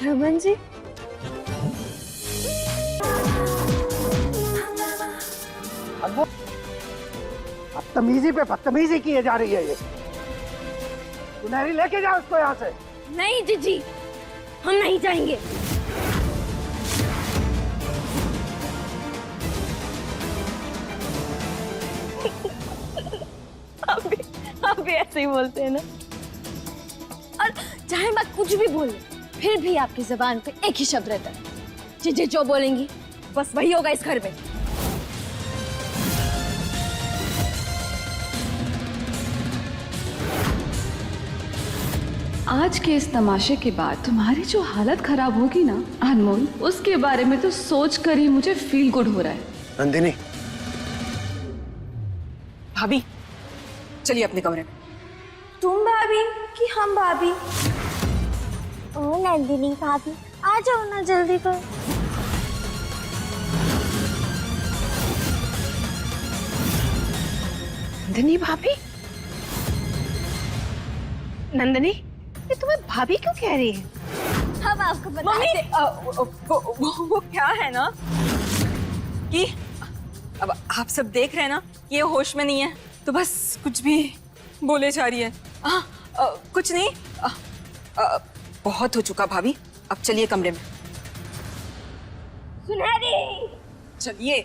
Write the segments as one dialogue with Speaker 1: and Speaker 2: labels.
Speaker 1: रमन जी,
Speaker 2: बदतमीजी पे बदतमीजी की जा रही है ये। सुनहरी लेके जाओ उसको यहाँ से।
Speaker 1: नहीं जीजी, हम नहीं जाएंगे। आप भी ऐसे ही बोलते हैं ना। और चाहे मैं कुछ भी बोलूं, फिर भी आपकी जुबान पे एक ही शब्द रहता है, जीजी जो बोलेंगी बस वही होगा इस घर में।
Speaker 3: आज के इस तमाशे के बाद तुम्हारी जो हालत खराब होगी ना अनमोल, उसके बारे में तो सोच कर ही मुझे फील गुड हो रहा है।
Speaker 2: नंदिनी,
Speaker 4: भाभी चलिए अपने कमरे में।
Speaker 1: तुम भाभी कि हम भाभी? ओ नंदिनी भाभी, आ जाओ ना जल्दी कर।
Speaker 4: नंदिनी भाभी? नंदिनी, ये तुम्हें भाभी क्यों कह रही है?
Speaker 1: हम आपको बताते।
Speaker 4: वो क्या है ना कि अब आप सब देख रहे हैं ना, ये होश में नहीं है तो बस कुछ भी बोले जा रही है। कुछ नहीं, बहुत हो चुका भाभी, अब चलिए कमरे में।
Speaker 1: सुनहरी,
Speaker 4: चलिए।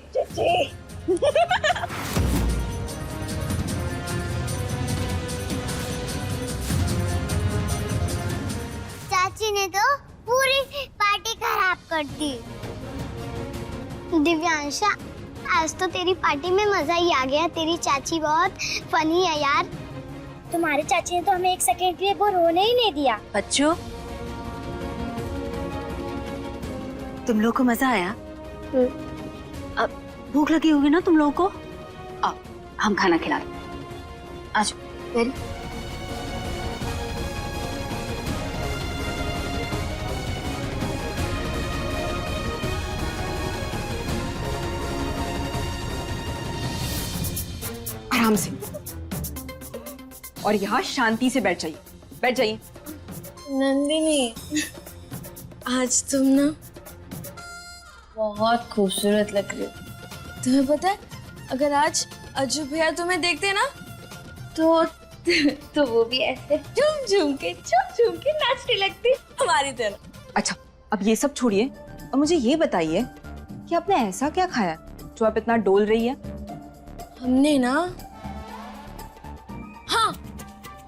Speaker 5: चाची ने तो पूरी पार्टी खराब कर दी। दिव्यांशा, आज तो तेरी पार्टी में मजा ही आ गया। तेरी चाची बहुत फनी है यार। तुम्हारी चाची ने तो हमें एक सेकंड के लिए वो रोने ही नहीं दिया।
Speaker 6: बच्चों, तुम लोग को मजा आया? अब भूख लगी होगी ना तुम लोगों को? आओ, हम खाना खिलाएं। आज वेरी
Speaker 4: आराम से, और यहाँ शांति से बैठ जाइए, बैठ जाइए।
Speaker 1: नंदिनी, आज तुम ना बहुत खूबसूरत लग रही हो। तुम्हें पता है, अगर आज अज्जू भैया तुम्हें देखते ना तो वो भी ऐसे झूम झूम के नाचने लगती हमारी तरह।
Speaker 4: अच्छा, अब ये सब छोड़िए और मुझे ये बताइए कि आपने ऐसा क्या खाया जो आप इतना डोल रही है?
Speaker 1: हमने ना, हाँ,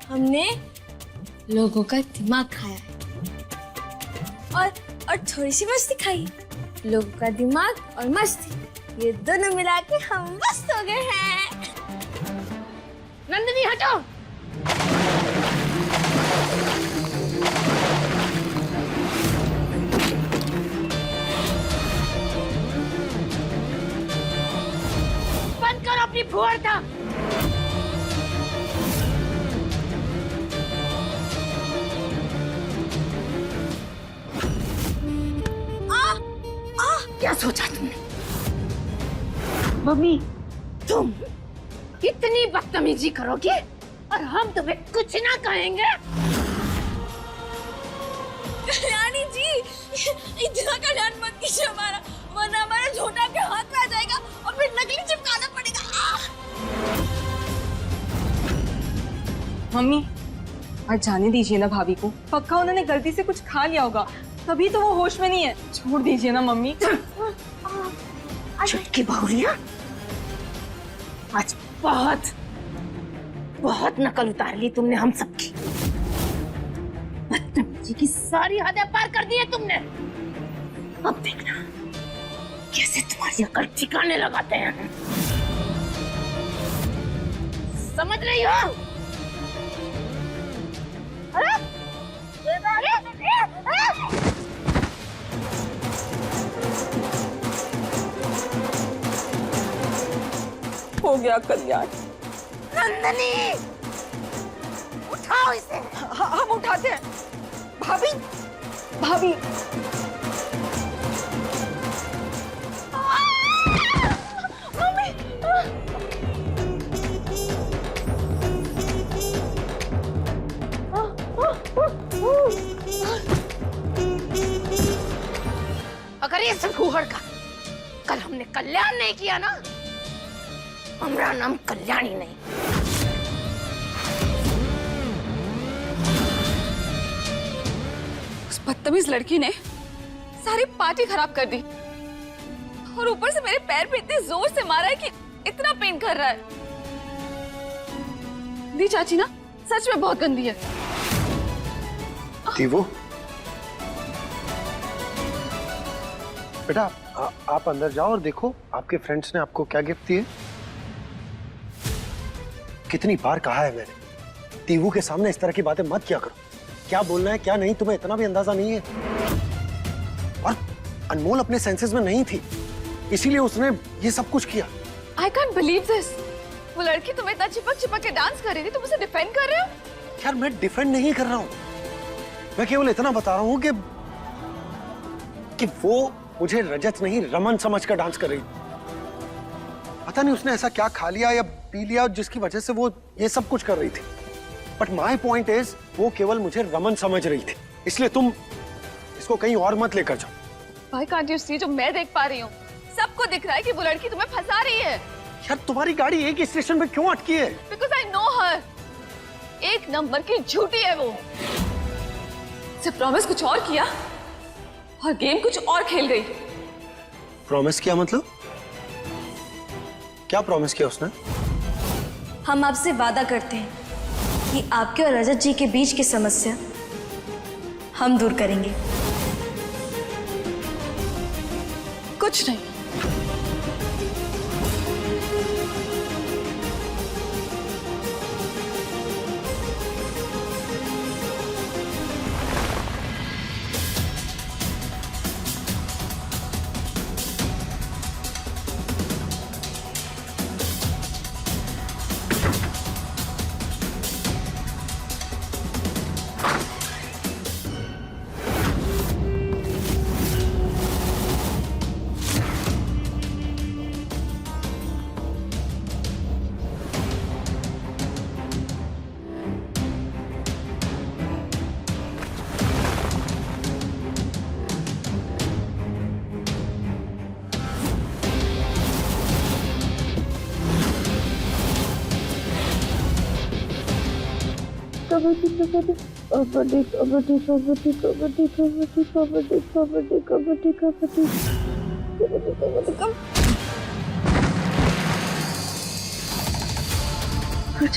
Speaker 1: हमने लोगों का दिमाग खाया है और थोड़ी सी मस्ती खाई। लोगों का दिमाग और मस्ती, ये दोनों मिला के हम मस्त हो गए हैं। नंदिनी हटो। बंद करो अपनी फुहरता। क्या सोचा तुमने? मम्मी, तुम इतनी बदतमीजी करोगे और हम तुम्हें कुछ ना कहेंगे? कल्याणी जी, इतना कल्याण मत कीजिए हमारा, वरना हमारा झोटा के हाथ में आ जाएगा और फिर नकली चिपकाना पड़ेगा।
Speaker 4: मम्मी, आज जाने दीजिए ना भाभी को, पक्का उन्होंने गलती से कुछ खा लिया होगा, तभी तो वो होश में नहीं है। छोड़ दीजिए ना मम्मी।
Speaker 6: चुटकी बहुरिया, आज बहुत बहुत नकल उतार ली तुमने हम सबकी। बदतमीजी की सारी हदें पार कर दी है तुमने। अब देखना कैसे तुम्हारी अकल ठिकाने लगाते हैं। समझ रही हो?
Speaker 4: हो गया कल्याण।
Speaker 6: नंदनी, उठाओ इसे।
Speaker 4: हम उठाते हैं। भाभी, भाभी,
Speaker 1: शोहर का। कल हमने कल्याण नहीं किया ना, हमारा नाम कल्याणी नहीं।
Speaker 3: उस बदतमीज लड़की ने सारी पार्टी खराब कर दी और ऊपर से मेरे पैर पे इतने जोर से मारा है कि इतना पेन कर रहा है। दी चाची ना सच में बहुत गंदी है।
Speaker 7: दीवो, बेटा आप अंदर जाओ और देखो आपके फ्रेंड्स ने आपको क्या गिफ्ट दिए। कितनी बार कहा है मैंने, दीवू के सामने इस तरह की बातें मत किया करो। क्या बोलना है क्या नहीं तुम्हें इतना भी अंदाजा नहीं है। और अनमोल अपने सेंसेस में नहीं थी, इसीलिए उसने ये सब कुछ किया।
Speaker 3: I can't believe this। वो लड़की तुम्हें इतना चिपक चिपक के डांस कर रही थी, तुम उसे डिफेंड कर रहे हो?
Speaker 7: यार मैं डिफेंड नहीं कर रहा हूं, मैं केवल इतना बता रहा हूं कि वो मुझे रजत नहीं रमन समझकर डांस कर रही। पता नहीं उसने ऐसा क्या खा लिया या पी लिया जिसकी वजह से वो ये सब कुछ कर रही थी। बट माई पॉइंट इज वो केवल मुझे रमन समझ रही थी, इसलिए तुम इसको कहीं और मत लेकर जाओ।
Speaker 3: Why can't you see जो मैं देख पा रही हूँ? सबको दिख रहा है कि वो लड़की तुम्हें फंसा रही है।
Speaker 7: यार तुम्हारी गाड़ी एक ही स्टेशन पे क्यों अटकी है?
Speaker 3: Because I know her। एक नंबर की झूठी है वो। से प्रॉमिस कुछ और किया और गेम कुछ और खेल गई।
Speaker 7: प्रॉमिस किया मतलब? क्या प्रॉमिस किया उसने?
Speaker 1: हम आपसे वादा करते हैं कि आपके और रजत जी के बीच की समस्या हम दूर करेंगे।
Speaker 3: कुछ नहीं।
Speaker 1: कबड्डी कबड्डी कबड्डी कबड्डी कबड्डी कबड्डी कबड्डी कबड्डी कबड्डी कबड्डी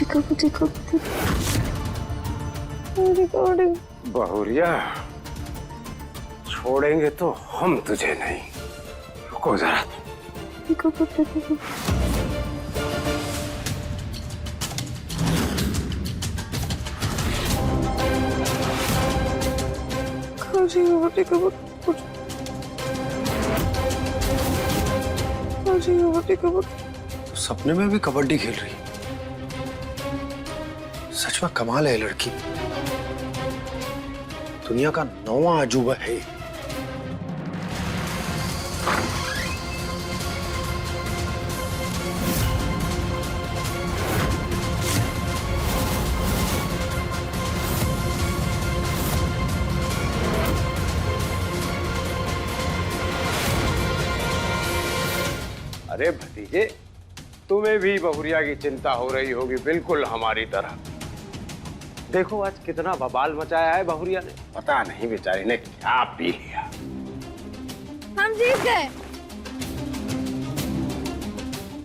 Speaker 1: कबड्डी कबड्डी कबड्डी।
Speaker 8: बहुरिया, छोड़ेंगे तो हम तुझे नहीं। रुको जरा।
Speaker 7: सपने में भी कबड्डी खेल रही। सच में कमाल है लड़की, दुनिया का 9वां अजूबा है।
Speaker 8: अरे भतीजे, तुम्हें भी बहुरिया की चिंता हो रही होगी, बिल्कुल हमारी तरह। देखो आज कितना बवाल मचाया है बहुरिया ने। पता नहीं बेचारी ने क्या पी लिया।
Speaker 1: हम जीत गए।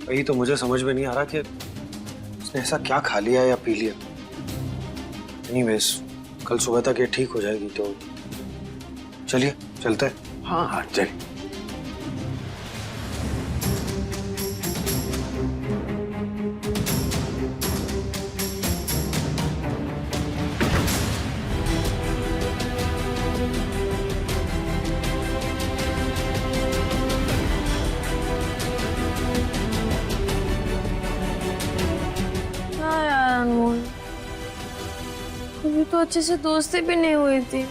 Speaker 7: वही तो मुझे समझ में नहीं आ रहा कि उसने ऐसा क्या खा लिया या पी लिया। एनीवेज, कल सुबह तक ये ठीक हो जाएगी तो चलिए चलते हैं।
Speaker 8: हाँ हाँ चल।
Speaker 1: अभी तो अच्छे से दोस्ती भी नहीं हुई थी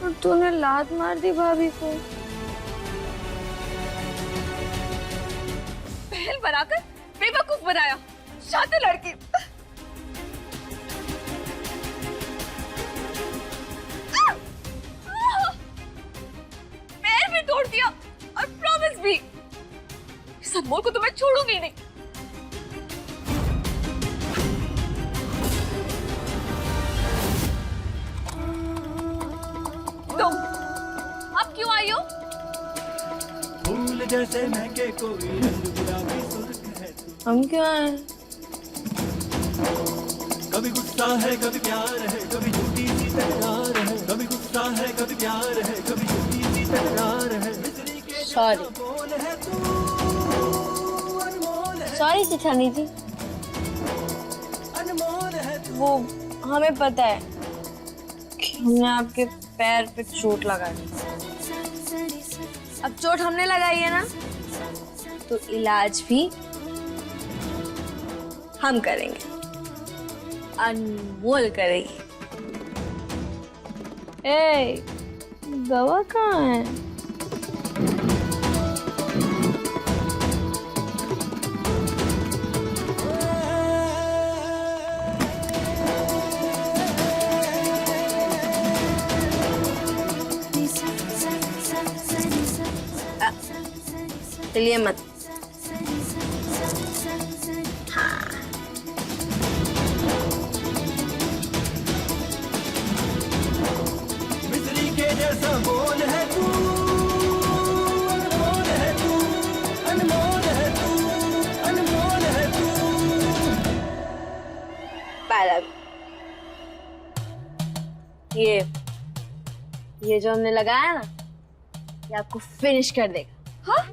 Speaker 1: और तूने लात मार दी भाभी को।
Speaker 3: पहल बनाकर बेवकूफ बनाया। शातिर लड़की। पैर भी तोड़ अनमोल को तो मैं छोड़ूंगी नहीं। तुम अब क्यों आई हो?
Speaker 9: फूल जैसे महके कोई रंग गुलाबी सुर्ख है तू।
Speaker 1: हम क्यों आए?
Speaker 9: कभी गुस्सा है कभी प्यार है कभी झूठी सी तकरार है। कभी गुस्सा है कभी प्यार है कभी झूठी सी तकरार है। बिजली के
Speaker 1: सॉरी
Speaker 9: बोल है तू अनमोल है।
Speaker 1: सॉरी जेठानी जी,
Speaker 9: अनमोल है तू।
Speaker 1: वो हमें पता है कि हमने आपके पैर पे चोट लगा दी। अब चोट हमने लगाई है ना, तो इलाज भी हम करेंगे, अनमोल करेगी। ए, दवा कहाँ है? चलिए मत।
Speaker 9: बिजली के जैसा बोल है तू अनमोल है तू। अनमोल है तू अनमोल है तू।
Speaker 1: पायलट, ये जो हमने लगाया ना, ये आपको फिनिश कर देगा। हाँ?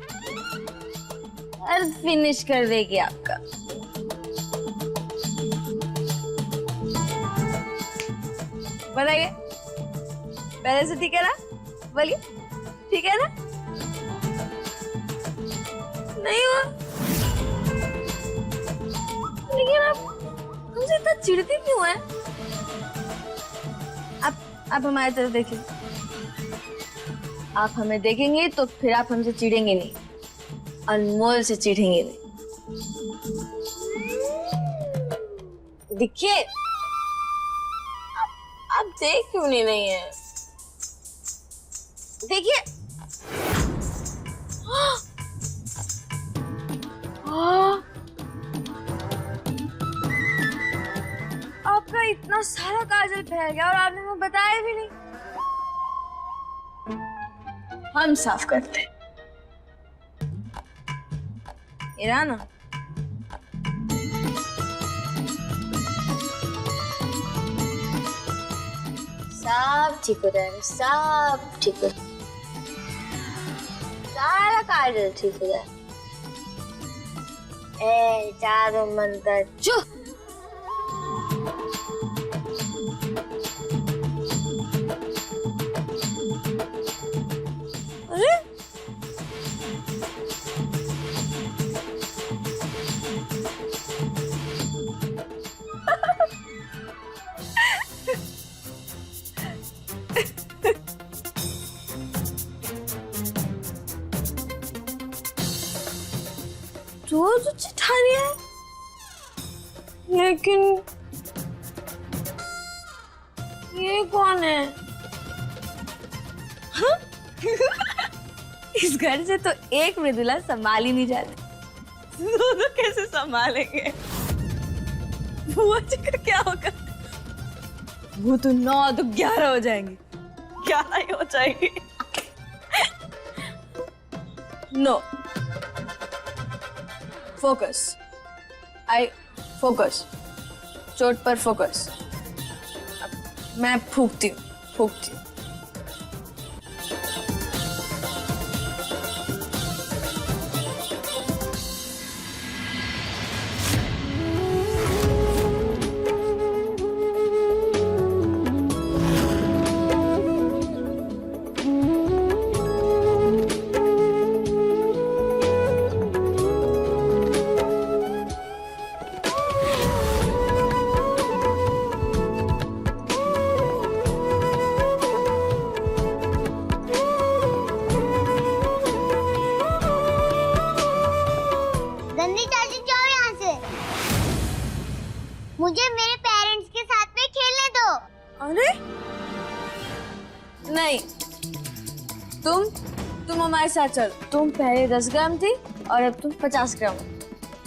Speaker 1: अर्ध फिनिश कर देगी आपका। बताइए, पहले से ठीक है ना? बोलिए, ठीक है ना? नहीं हुआ? लेकिन आप हमसे इतना चिढ़ते क्यों हैं? आप हमारी तरफ देखिए। आप हमें देखेंगे तो फिर आप हमसे चिढ़ेंगे नहीं, अनमोल से चिढ़ेंगे नहीं। देखिए, आप देख क्यों नहीं रही हैं? देखिए, आपका इतना सारा काजल फैल गया और आपने हमें बताया भी नहीं। हम साफ करते हैं। ये रहा ना? सब ठीक हो जाएगा, सब ठीक हो जाएगा, सारा काजल ठीक हो जाएगा। ए जादू मंत्र चुप। अरे रोज चिठानी है, लेकिन ये कौन है? हाँ? इस घर से तो एक मृदुला संभाल ही नहीं जाती, दोनों कैसे संभालेंगे? बुआ जी का क्या होगा? वो तो 9 तो 11 हो जाएंगे, 11 ही हो जाएंगे। नो, फोकस, आई फोकस, चोट पर फोकस। अब मैं फूकती हूँ, फूकती हूँ।
Speaker 5: गंदी चाची जाओ यहाँ से, मुझे मेरे पेरेंट्स के साथ में खेलने दो।
Speaker 1: अरे नहीं, तुम हमारे साथ चलो। तुम पहले 10 ग्राम थी, और अब तुम 50 ग्राम हो।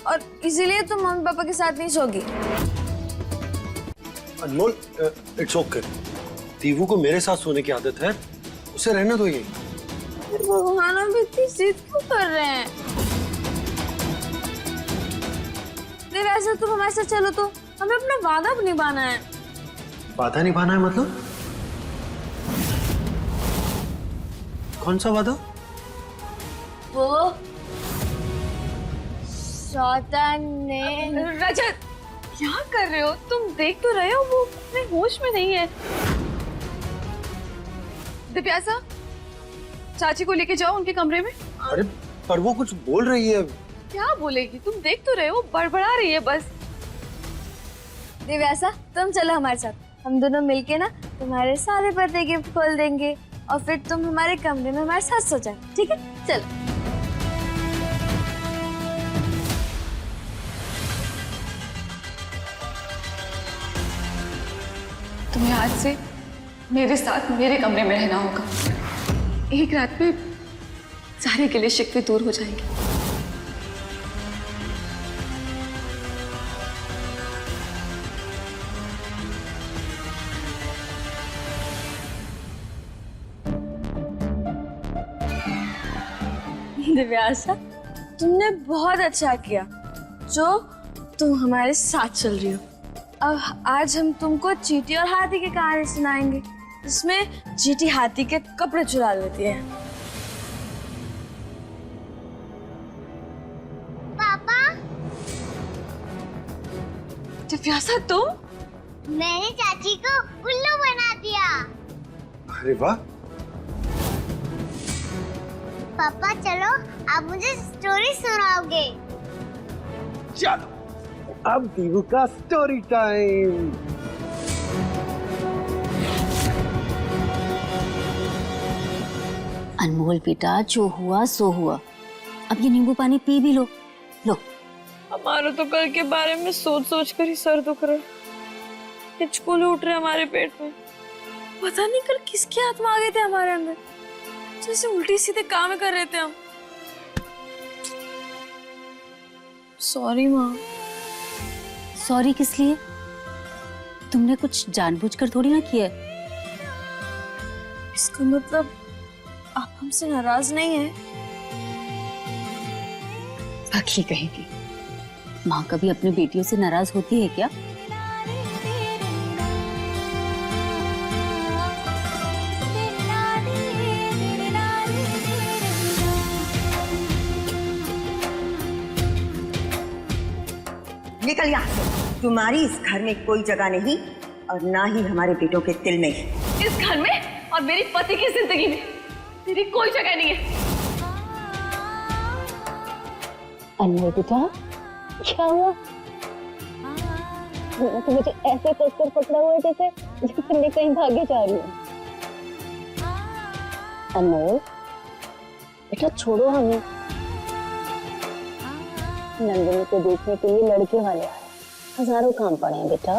Speaker 1: और इसीलिए तुम मम्मी पापा के साथ नहीं सोगी।
Speaker 7: अनमोल, इट्स ओके। दीवू को मेरे साथ सोने की आदत है, उसे रहने दो ये।
Speaker 1: भगवान, हम इतनी जिद क्यों कर रहे हैं? वैसे तुम हमारे साथ चलो तो हमें अपना वादा भी निभाना है।
Speaker 7: वादा निभाना है मतलब? कौन सा वादा?
Speaker 1: वो सौतन ने।
Speaker 3: रजत, क्या कर रहे हो तुम? देख तो रहे हो वो अपने होश में नहीं है। दिव्यासा, चाची को लेके जाओ उनके कमरे में।
Speaker 7: अरे पर वो कुछ बोल रही है।
Speaker 3: क्या बोलेगी? तुम देख तो रहे हो, बड़बड़ा रही है बस।
Speaker 1: दिव्यासा, तुम चलो हमारे साथ। हम दोनों मिलके ना तुम्हारे सारे बर्थडे गिफ्ट खोल देंगे और फिर तुम हमारे कमरे में हमारे साथ सो जाओ, ठीक है? चलो।
Speaker 3: तुम्हें आज से मेरे साथ मेरे कमरे में रहना होगा। एक रात में सारे गिले शिकवे दूर हो जाएंगे।
Speaker 1: दिव्यासा, तुमने बहुत अच्छा किया जो तुम हमारे साथ चल रही हो। अब आज हम तुमको चींटी और हाथी की कहानी सुनाएंगे, जिसमें चींटी हाथी के कपड़े चुरा लेती है।
Speaker 5: पापा,
Speaker 3: दिव्यासा, तुम?
Speaker 5: मैंने चाची को उल्लू बना दिया।
Speaker 7: अरे वाह।
Speaker 5: पापा चलो, आप मुझे स्टोरी सुनाओगे।
Speaker 7: चलो अब दीवू का स्टोरी टाइम।
Speaker 6: अनमोल बेटा, जो हुआ सो हुआ। अब ये नींबू पानी पी भी लो। लो।
Speaker 1: हमारा तो कल के बारे में सोच सोच कर ही सर दुख रहा है। हिचकोले उठ रहे हमारे पेट में। पता नहीं कल किसकी आत्मा आ गए थे हमारे अंदर, जैसे उल्टी सीधे काम कर रहे थे हम। सॉरी माँ।
Speaker 6: सॉरी किस लिए? तुमने कुछ जानबूझकर थोड़ी ना किया है।
Speaker 1: इसका मतलब आप हमसे नाराज नहीं है?
Speaker 6: पगली कहेगी। माँ कभी अपनी बेटियों से नाराज होती है क्या?
Speaker 10: निकल यहाँ से। तुम्हारी इस घर में कोई जगह नहीं और ना ही हमारे बेटों के दिल में।
Speaker 3: इस घर में और मेरी पति की जिंदगी में तेरी कोई जगह नहीं है।
Speaker 6: अनमोल बेटा, क्या हुआ? तो मुझे ऐसे कसकर पकड़ा हुआ है जैसे मैं कहीं भागे जा रही हूँ। अनमोल बेटा, छोड़ो हमें। नंदिनी को देखने के लिए लड़के वाले आए, हजारों काम पड़े हैं बेटा।